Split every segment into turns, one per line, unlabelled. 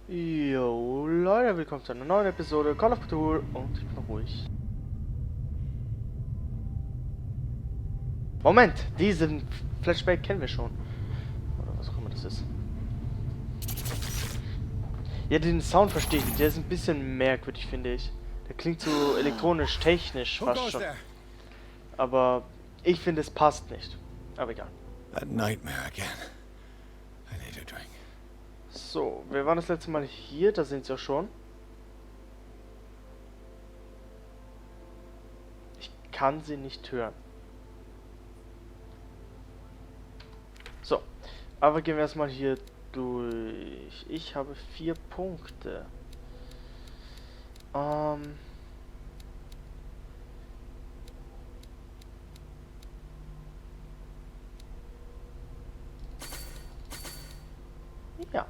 Jo, Leute, willkommen zu einer neuen Episode Call of Cthulhu und ich bin ruhig. Moment, diesen Flashback kennen wir schon. Oder was auch immer das ist. Ja, den Sound verstehe ich nicht. Der ist ein bisschen merkwürdig, finde ich. Der klingt so elektronisch, technisch fast schon. Aber ich finde, es passt nicht. Aber egal.
That nightmare again. I need a drink.
So, wir waren das letzte Mal hier, da sind sie ja schon. Ich kann sie nicht hören. So, aber gehen wir erstmal hier durch. Ich habe 4 Punkte. Ja,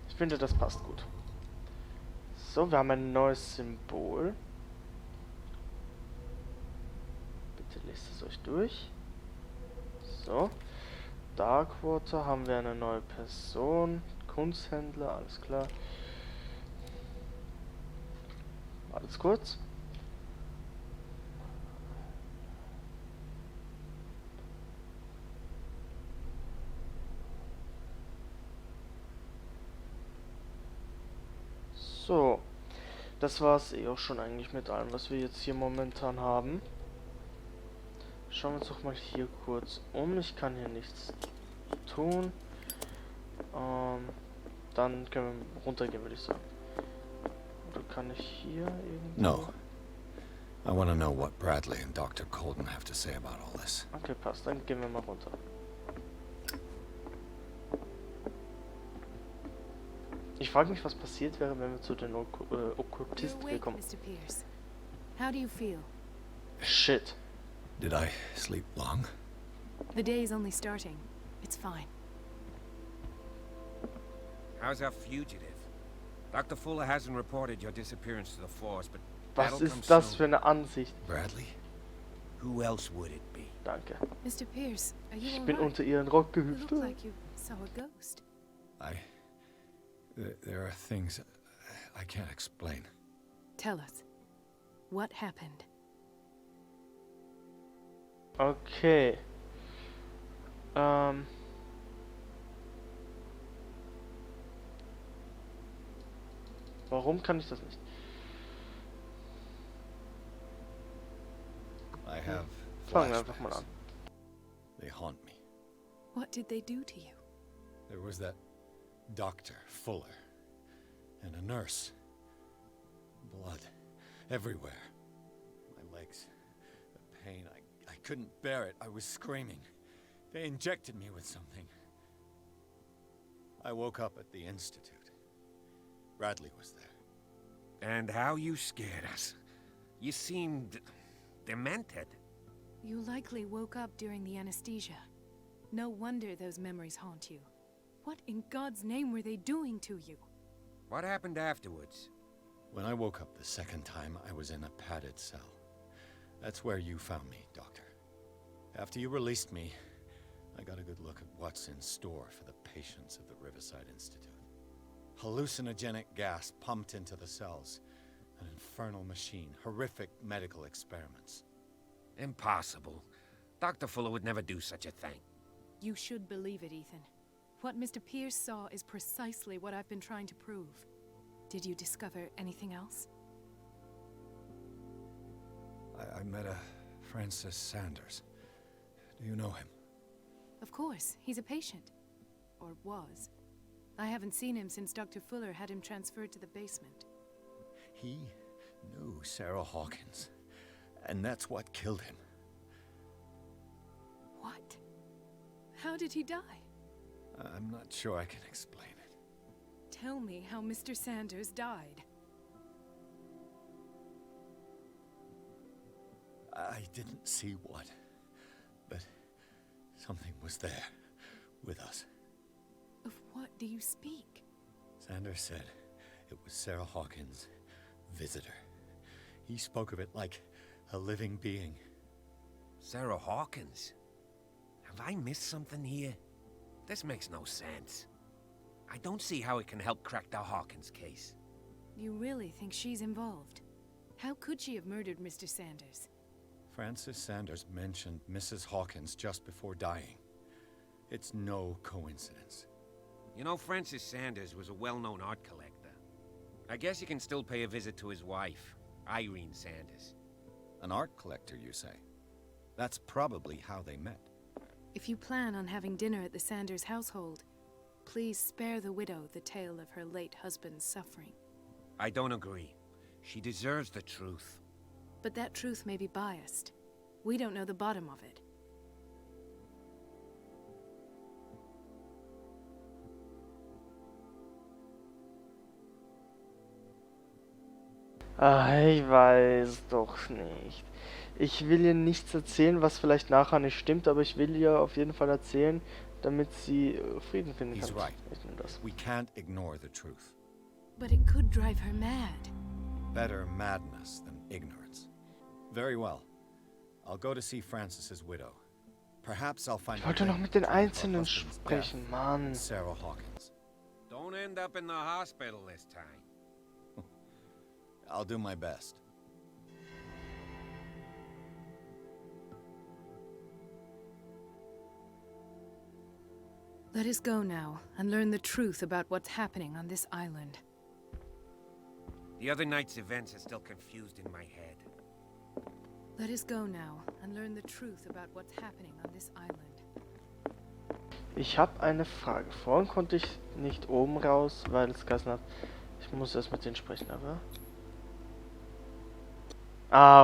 ich finde, das passt gut. So, wir haben ein neues Symbol. Bitte lest es euch durch. So. Darkwater haben wir eine neue Person. Kunsthändler, alles klar. Alles kurz. So. Das war es eh auch schon eigentlich mit allem, was wir jetzt hier momentan haben. Schauen wir uns doch mal hier kurz um. Ich kann hier nichts tun. Dann können wir runtergehen, würde ich sagen. Oder kann ich hier irgendwie...
No. I want to know what Bradley and Dr. Colton have to say about all this.
Okay, passt. Dann gehen wir mal runter. Ich frage mich, was passiert wäre, wenn wir zu den Okkultisten gekommen.
Mr. Pierce. How do you feel?
Shit.
Did I sleep long?
The day is only starting. It's fine.
How's our fugitive? Dr. Fuller hasn't reported your disappearance to the force, but
Was ist das für eine Ansicht?
Bradley?
who else would it be?
Danke.
Mr. Pierce, are you
Ich bin
alright?
unter ihren Rock
You
gehüpft.
look like you saw a ghost.
There are things I can't explain.
Tell us. What happened?
Okay. Warum kann ich das nicht?
I have
Fangen wir einfach mal
flashbacks.
an.
They haunt me.
What did they do to you?
There was that Dr. Fuller and a nurse. Blood everywhere. My legs, the pain, I couldn't bear it. I was screaming. They injected me with something. I woke up at the institute. Bradley was there.
And how you scared us. You seemed demented.
You likely woke up during the anesthesia. No wonder those memories haunt you. What in God's name were they doing to you?
What happened afterwards?
When I woke up the second time, I was in a padded cell. That's where you found me, Doctor. After you released me, I got a good look at what's in store for the patients of the Riverside Institute. Hallucinogenic gas pumped into the cells. An infernal machine. Horrific medical experiments.
Impossible. Dr. Fuller would never do such a thing.
You should believe it, Ethan. What Mr. Pierce saw is precisely what I've been trying to prove. Did you discover anything else?
I met a Francis Sanders. Do you know him?
Of course, he's a patient. Or was. I haven't seen him since Dr. Fuller had him transferred to the basement.
He knew Sarah Hawkins. And that's what killed him.
What? How did he die?
I'm not sure I can explain it.
Tell me how Mr. Sanders died.
I didn't see what, but something was there with us.
Of what do you speak?
Sanders said it was Sarah Hawkins' visitor. He spoke of it like a living being.
Sarah Hawkins? Have I missed something here? This makes no sense. I don't see how it can help crack the Hawkins case.
You really think she's involved? How could she have murdered Mr. Sanders?
Francis Sanders mentioned Mrs. Hawkins just before dying. It's no coincidence.
You know, Francis Sanders was a well-known art collector. I guess you can still pay a visit to his wife, Irene Sanders.
An art collector, you say? That's probably how they met.
If you plan on having dinner at the Sanders household, please spare the widow the tale of her late husband's suffering.
I don't agree. She deserves the truth.
But that truth may be biased. We don't know the bottom of it.
Ich weiß doch nicht. Ich will ihr nichts erzählen, was vielleicht nachher nicht stimmt, aber ich will ihr auf jeden Fall erzählen, damit sie Frieden finden
He's
kann.
right.
Ich nehme das.
We can't ignore the truth.
But it could drive her mad.
Better madness than ignorance. Very well. I'll go to see Francis's widow. Perhaps I'll find
Ich wollte noch mit den
her
Einzelnen
husband's
sprechen,
death
Mann.
and Sarah Hawkins.
Don't end up in the hospital this time.
I'll do my best.
Let us go now and learn the truth about what's happening on this island.
The other night's events are still confused in my head.
Let us go now and learn the truth about what's happening on this island.
Ich habe eine Frage. Vorhin konnte ich nicht oben raus, weil es geheißen hat, ich muss erst mit denen sprechen, aber...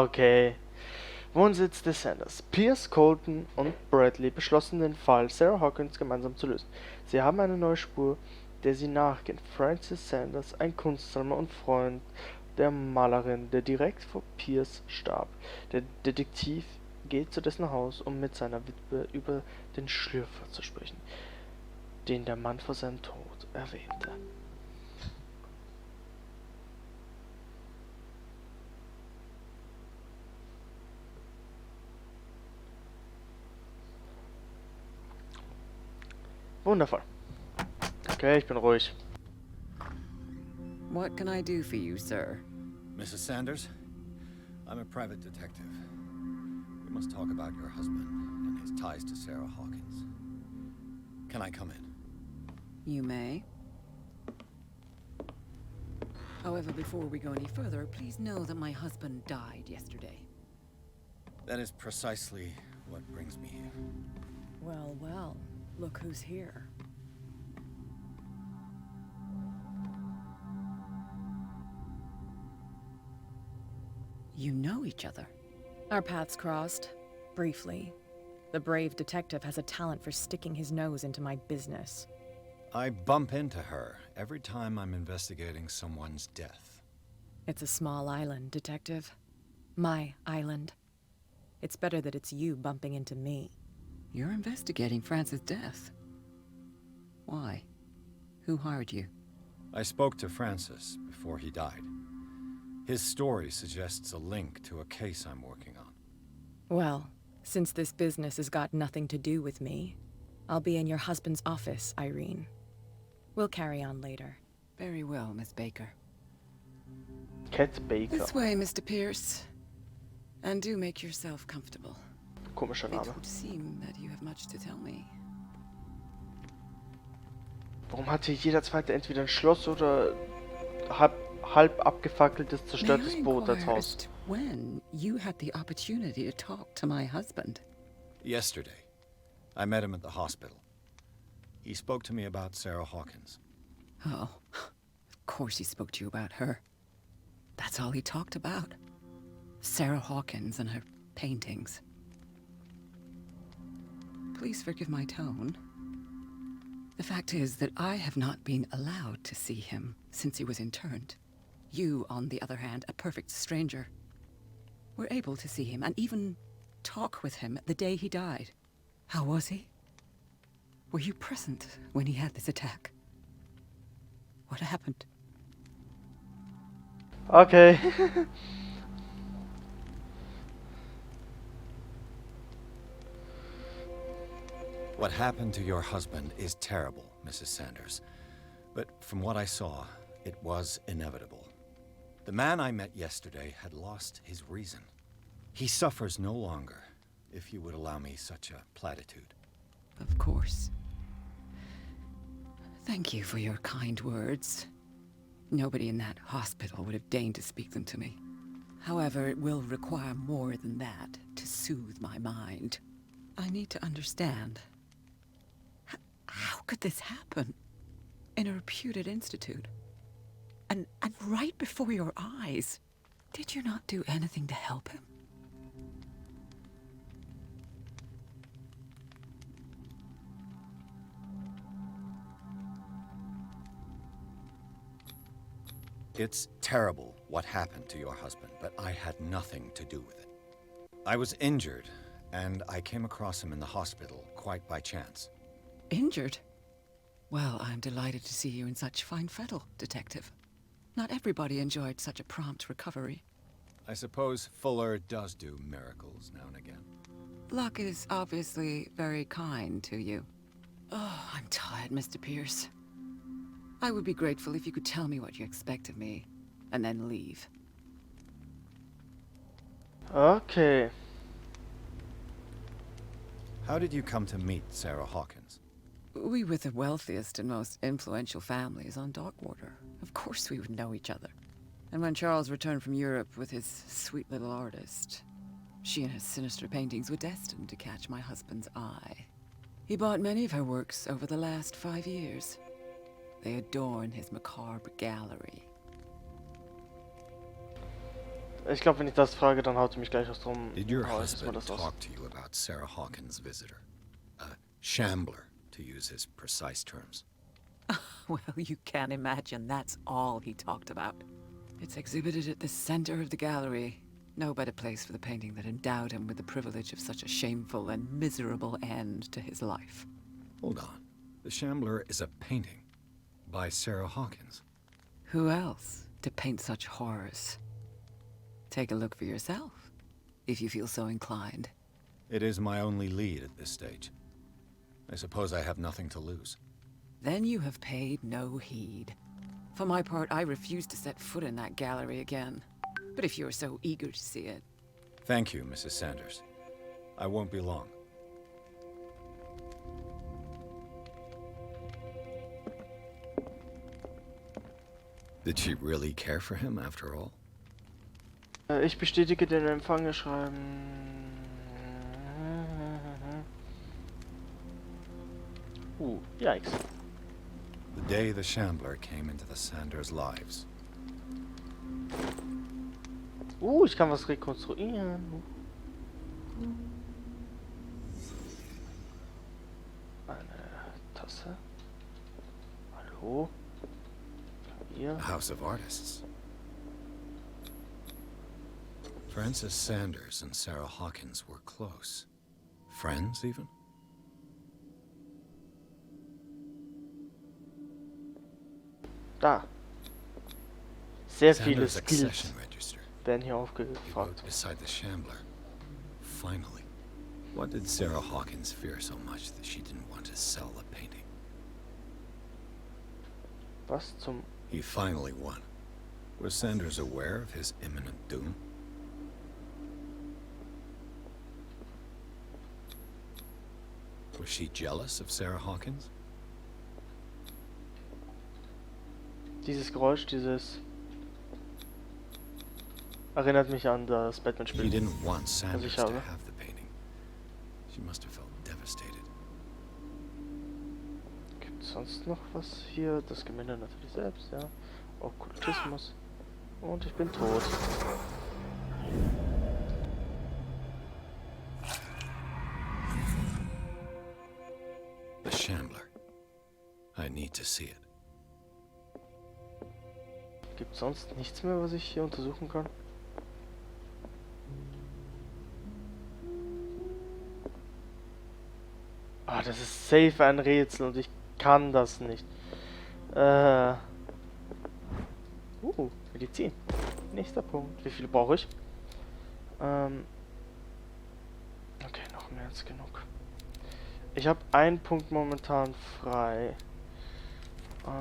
okay. Wohnsitz des Sanders. Pierce, Colton und Bradley beschlossen, den Fall Sarah Hawkins gemeinsam zu lösen. Sie haben eine neue Spur, der sie nachgehen. Francis Sanders, ein Kunstsammler und Freund der Malerin, der direkt vor Pierce starb. Der Detektiv geht zu dessen Haus, um mit seiner Witwe über den Schlürfer zu sprechen, den der Mann vor seinem Tod erwähnte. Wundervoll. Okay, ich bin ruhig.
What can I do for you, sir?
Mrs. Sanders, I'm a private detective. We must talk about your husband and his ties to Sarah Hawkins. Can I come in?
You may. However, before we go any further, please know that my husband died yesterday.
That is precisely what brings me here.
Well, well, look who's here. You know each other.
Our paths crossed, briefly. The brave detective has a talent for sticking his nose into my business.
I bump into her every time I'm investigating someone's death.
It's a small island, detective. My island. It's better that it's you bumping into me.
You're investigating Francis' death. Why? Who hired you?
I spoke to Francis before he died. His story suggests a link to a case I'm working on.
Well, since this business has got nothing to do with me, I'll be in your husband's office, Irene. We'll carry on later.
Very well, Miss Baker.
Cat Baker.
This way, Mr. Pierce. And do make yourself comfortable.
Komischer
It
Name.
would seem that you have much to tell me.
Warum hat hier jeder Zweite entweder ein Schloss oder halb abgefackeltes, zerstörtes
May I
Boot als
inquire
Haus?
as to when you had the opportunity to talk to my husband?
Yesterday, I met him at the hospital. He spoke to me about Sarah Hawkins.
Oh, of course he spoke to you about her. That's all he talked about. Sarah Hawkins and her paintings. Please forgive my tone. The fact is that I have not been allowed to see him since he was interned. You, on the other hand, a perfect stranger, were able to see him and even talk with him the day he died. How was he? Were you present when he had this attack? What happened?
Okay.
What happened to your husband is terrible, Mrs. Sanders. But from what I saw, it was inevitable. The man I met yesterday had lost his reason. He suffers no longer, if you would allow me such a platitude.
Of course. Thank you for your kind words. Nobody in that hospital would have deigned to speak them to me. However, it will require more than that to soothe my mind. I need to understand. How could this happen? In a reputed institute? And right before your eyes? Did you not do anything to help him?
It's terrible what happened to your husband, but I had nothing to do with it. I was injured, and I came across him in the hospital quite by chance.
Injured? Well, I'm delighted to see you in such fine fettle, Detective. Not everybody enjoyed such a prompt recovery.
I suppose Fuller does do miracles now and again.
Luck is obviously very kind to you. Oh, I'm tired, Mr. Pierce. I would be grateful if you could tell me what you expect of me, and then leave.
Okay.
How did you come to meet Sarah Hawkins?
We were the wealthiest and most influential families on Darkwater. Of course we would know each other. And when Charles returned from Europe with his sweet little artist, she and her sinister paintings were destined to catch my husband's eye. He bought many of her works over the last 5 years. They adorn his macabre gallery.
Ich glaube, wenn ich das frage, dann haut sie mich gleich aus drum.
Did your
Raus, ist mir
husband
das aus.
talk to you about Sarah Hawkins' visitor? A shambler, to use his precise terms.
Well, you can't imagine that's all he talked about. It's exhibited at the center of the gallery. No better place for the painting that endowed him with the privilege of such a shameful and miserable end to his life.
Hold on. The Shambler is a painting by Sarah Hawkins.
Who else to paint such horrors? Take a look for yourself, if you feel so inclined.
It is my only lead at this stage. I suppose I have nothing to lose.
Then you have paid no heed. For my part, I refuse to set foot in that gallery again. But if you're so eager to see it...
Thank you, Mrs. Sanders. I won't be long. Did she really care for him after all?
Ich bestätige den Empfang, schreiben. Yikes.
The day the Shambler came into the Sanders' lives.
Ich kann was rekonstruieren. Eine Tasse. Hallo? Hier.
A house of artists. Francis Sanders and Sarah Hawkins were close. Friends, even?
Da. Sehr viele
Sanders'
Skills
accession register.
werden hier
He
aufgefragt.
wrote beside the Shambler. Finally. What did Sarah Hawkins fear so much that she didn't want to sell the painting?
Was zum...
He finally won. Was Sanders aware of his imminent doom? Was she jealous of Sarah Hawkins?
Dieses Geräusch, dieses... Erinnert mich an das
She
Batman-Spiel.
didn't want Sanders to
habe.
have the painting. She must have felt devastated.
Gibt es sonst noch was hier? Das Gemälde natürlich selbst, ja. Okkultismus. Und ich bin tot.
The Shambler. I need to see it.
Gibt sonst nichts mehr, was ich hier untersuchen kann? Ah, das ist safe ein Rätsel und ich kann das nicht. Medizin. Nächster Punkt. Wie viele brauche ich? Okay, noch mehr als genug. Ich habe einen Punkt momentan frei. Hier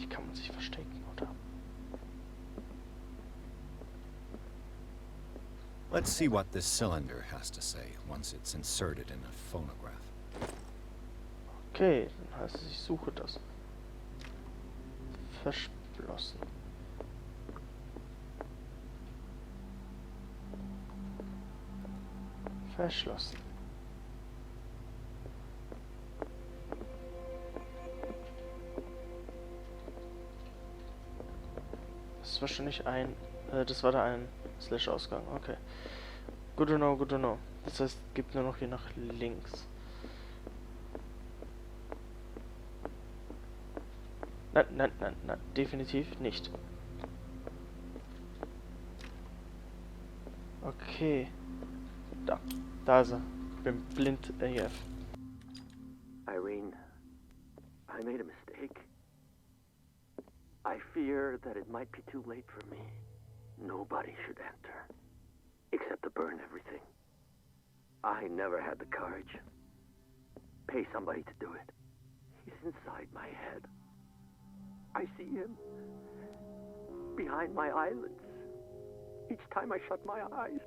kann man sich verstecken, oder?
Let's see what this cylinder has to say once it's inserted in a phonograph.
Okay, dann heißt es, ich suche das. Verschlossen. Verschlossen. Das ist wahrscheinlich ein... das war da ein Slash-Ausgang. Okay. Good to know, good to know. Das heißt, es gibt nur noch hier nach links. Nein, nein, nein, nein. Definitiv nicht. Okay. Da ist er. Ich bin blind AF.
Irene, I made a mistake. I fear that it might be too late for me. Nobody should enter, except to burn everything. I never had the courage. Pay somebody to do it. He's inside my head. I see him behind my eyelids each time I shut my eyes.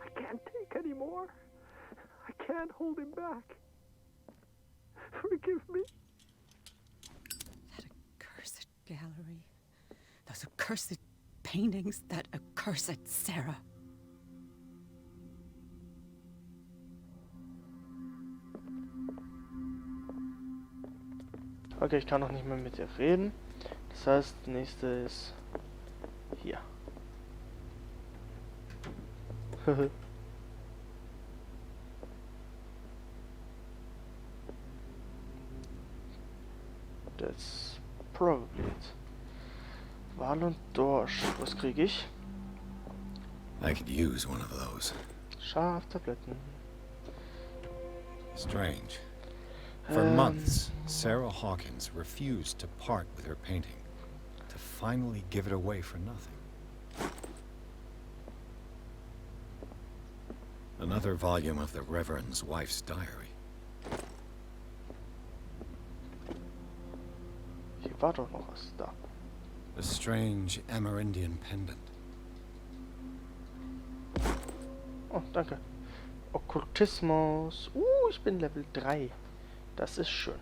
I can't take any more. I can't hold him back. Forgive me.
That accursed gallery. Those accursed paintings. That accursed Sarah.
Okay, ich kann noch nicht mehr mit ihr reden. Das heißt, das nächste ist hier. That's probably it. Wal und Dorsch. Was kriege ich?
I could use one of those.
Schaftabletten.
Strange. For months, Sarah Hawkins refused to part with her painting, to finally give it away for nothing. Another volume of the Reverend's wife's diary.
Hier war doch noch was da.
A strange Amerindian pendant.
Oh, danke. Okkultismus. Ich bin Level 3. Das ist schön.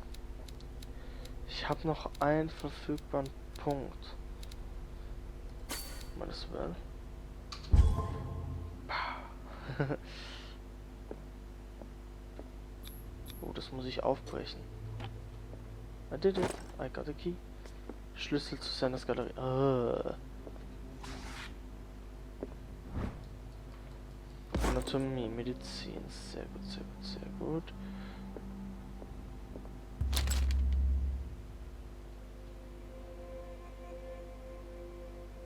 Ich habe noch einen verfügbaren Punkt. Mal das will. Oh, das muss ich aufbrechen. I did it. I got a key. Schlüssel zu Sanders Galerie. Anatomie, Medizin. Sehr gut, sehr gut, sehr gut.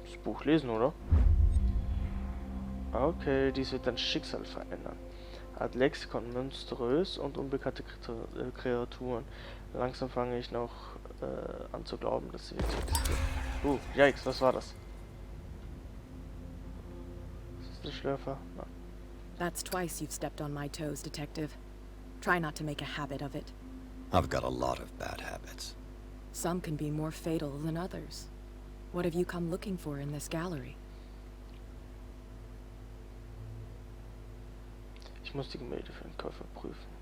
Das Buch lesen, oder? Okay, dies wird dein Schicksal verändern. Hat Lexikon monströs und unbekannte Kreaturen. Langsam fange ich noch an zu glauben, dass sie wirklich existieren. Yikes, was war das? Ist das der Schlürfer? Nein.
That's twice you've stepped on my toes, Detective. Try not to make a habit of it.
I've got a lot of bad habits.
Some can be more fatal than others. What have you come looking for in this gallery?
Ich muss die Gemälde für den Käufer prüfen.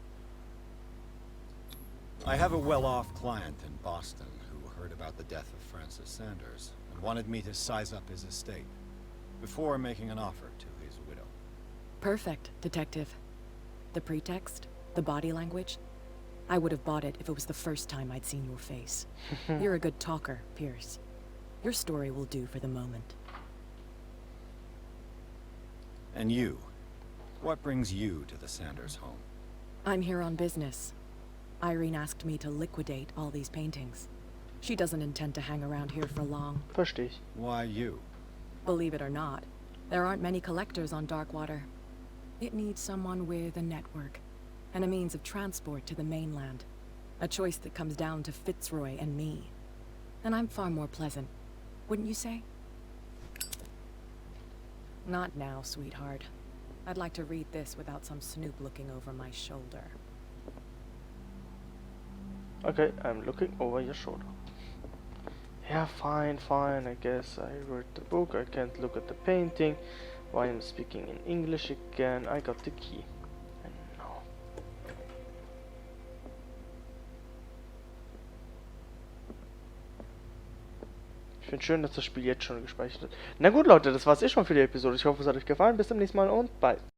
I have a well-off client in Boston who heard about the death of Francis Sanders and wanted me to size up his estate before making an offer to his widow.
Perfect, Detective. The pretext? The body language? I would have bought it if it was the first time I'd seen your face. You're a good talker, Pierce. Your story will do for the moment.
And you? What brings you to the Sanders home?
I'm here on business. Irene asked me to liquidate all these paintings. She doesn't intend to hang around here for long.
Verstehe ich.
Why you?
Believe it or not, there aren't many collectors on Darkwater. It needs someone with a network. and a means of transport to the mainland. A choice that comes down to Fitzroy and me. And I'm far more pleasant, wouldn't you say? Not now, sweetheart. I'd like to read this without some snoop looking over my shoulder.
Okay, I'm looking over your shoulder. Yeah, fine, I guess I read the book, I can't look at the painting. Why I'm speaking in English again, I got the key. And now. Ich finde schön, dass das Spiel jetzt schon gespeichert hat. Na gut, Leute, das war's eh schon für die Episode. Ich hoffe, es hat euch gefallen. Bis zum nächsten Mal und bye.